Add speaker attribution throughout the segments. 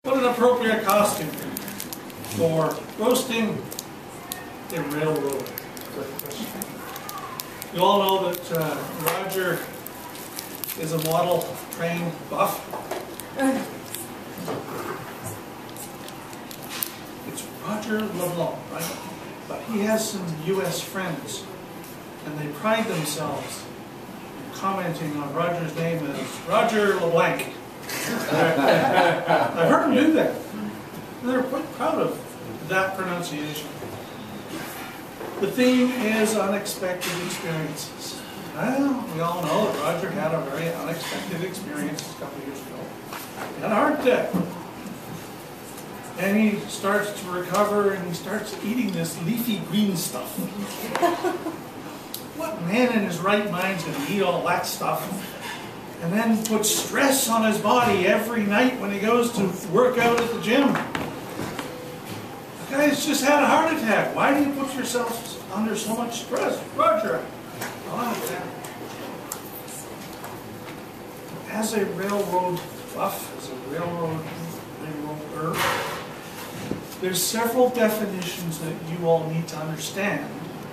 Speaker 1: What an appropriate costume for roasting a railroad. You all know that Roger is a model train buff. It's Roger LeBlanc, right? But he has some U.S. friends, and they pride themselves in commenting on Roger's name as Roger LeBlanc. I've heard them do that. They're quite proud of that pronunciation. The theme is unexpected experiences. Well, we all know that Roger had a very unexpected experience a couple of years ago. He had a heart attack. And he starts to recover and he starts eating this leafy green stuff. What man in his right mind is going to eat all that stuff and then put stress on his body every night when he goes to work out at the gym? The guy's just had a heart attack. Why do you put yourself under so much stress? Roger, as a railroad buff, as a railroader, there's several definitions that you all need to understand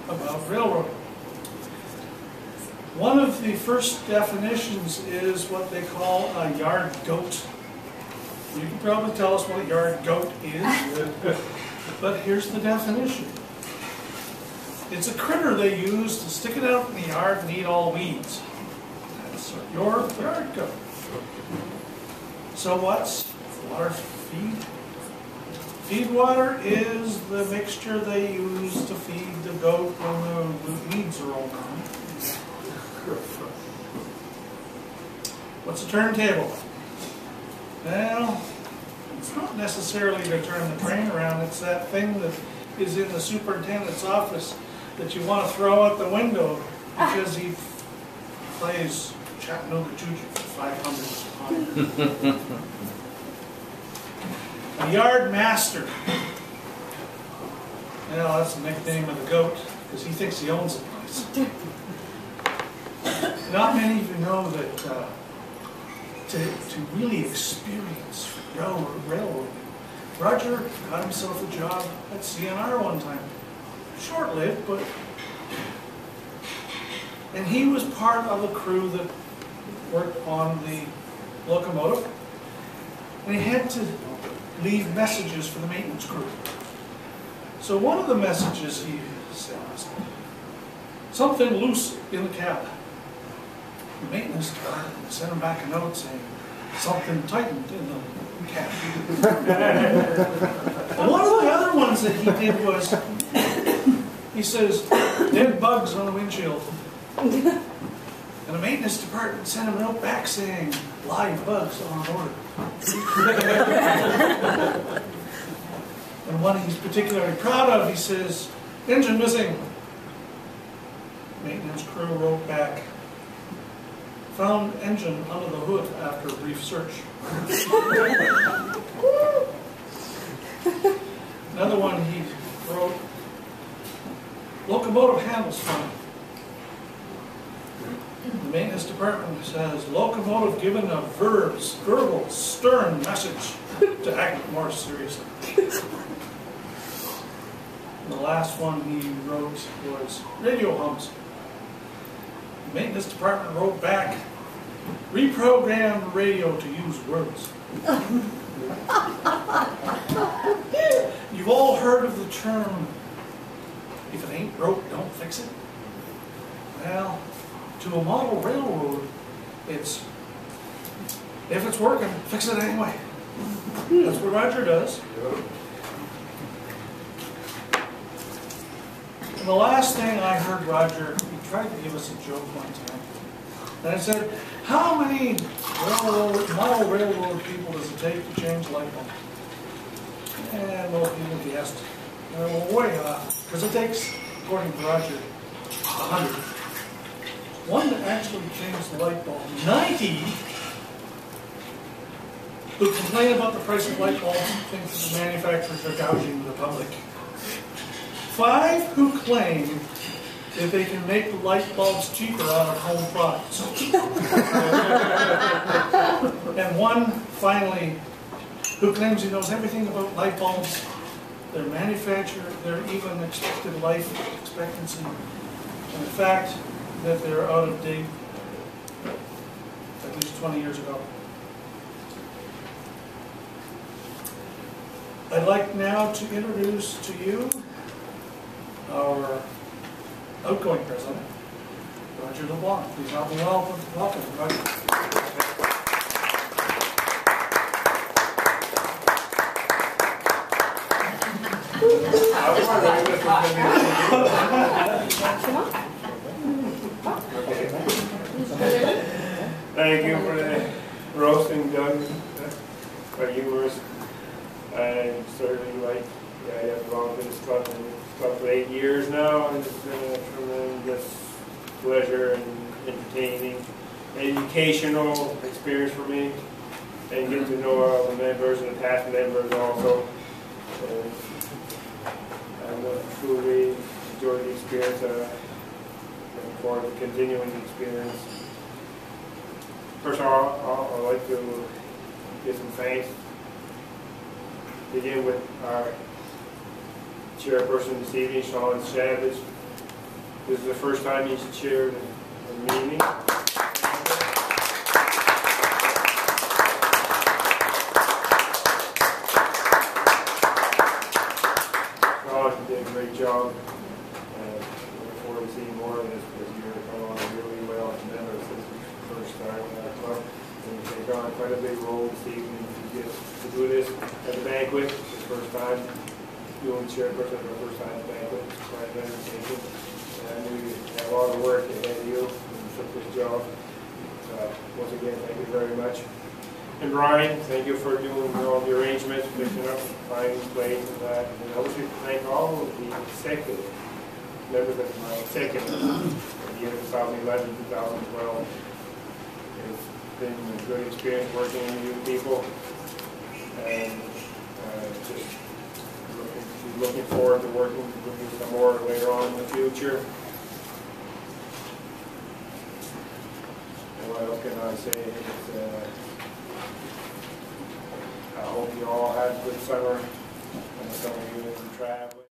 Speaker 1: about railroading. One of the first definitions is what they call a yard goat. You can probably tell us what a yard goat is, but here's the definition. It's a critter they use to stick it out in the yard and eat all weeds. That's your yard goat. So what's water feed? Feed water is the mixture they use to feed the goat when the weeds are all gone. What's a turntable? Well, it's not necessarily to turn the train around. It's that thing that is in the superintendent's office that you want to throw out the window because he plays Chattanooga Choo-Choo for 500. A yard master. Well, that's the nickname of the goat because he thinks he owns the place. Not many of you know that to really experience railroading, Roger got himself a job at CNR one time. Short-lived, but... And he was part of a crew that worked on the locomotive. And he had to leave messages for the maintenance crew. So one of the messages he said was, something loose in the cab. The maintenance department sent him back a note saying, something tightened in the cab. And one of the other ones that he did was, he says, dead bugs on the windshield. And the maintenance department sent him a note back saying, live bugs on order. And one he's particularly proud of, he says, engine missing. Maintenance crew wrote back, found engine under the hood after a brief search. Another one he wrote, locomotive handles fine. The maintenance department says, locomotive given a verbal, stern message to act more seriously. And the last one he wrote was radio hums. The maintenance department wrote back, reprogram the radio to use words. You've all heard of the term, if it ain't broke, don't fix it. Well, to a model railroad, it's, if it's working, fix it anyway. That's what Roger does. And the last thing I heard Roger, he tried to give us a joke one time. And I said, how many model railroad people does it take to change a light bulb? And most people guessed. And I went way off, because it takes, according to Roger, 100. One that actually changed the light bulb. 90 who complain about the price of light bulbs and think that the manufacturers are gouging the public. 5 who claim that they can make the light bulbs cheaper out of home products. And one finally who claims he knows everything about light bulbs, their manufacture, their even expected life expectancy, and the fact that they're out of date at least 20 years ago. I'd like now to introduce to you our outgoing president, Roger LeBlanc. Please help me welcome Roger.
Speaker 2: Thank you for the roasting, Doug. Quite humorous. I certainly like the idea of belonging to this club for 8 years now, and it's been a tremendous pleasure and entertaining, educational experience for me, and getting to know all the members and the past members also. And I've truly enjoyed the experience. Looking forward to continuing the experience. First of all, I'd like to give some thanks. Begin with our chairperson this evening, Sean Savage. This is the first time he's chaired a meeting. Sean did a great job. Looking forward to seeing more of this year. Come on really well. Remember, this is the first time in our club. And we take on quite a big role this evening to do this at the banquet. It's the first time doing chairperson for the first time at the banquet. It's quite an undertaking. And I knew you have a lot of work ahead of you and you took this job. Once again, thank you very much. And Brian, thank you for doing all the arrangements, fixing up finding plates and that. And I wish to thank all of the executive members of my executive for the year 2011, 2012. It's been a good experience working with you people. And just looking forward to working with you some more later on in the future. And what else can I say? I hope you all had a good summer, and some of you traveling.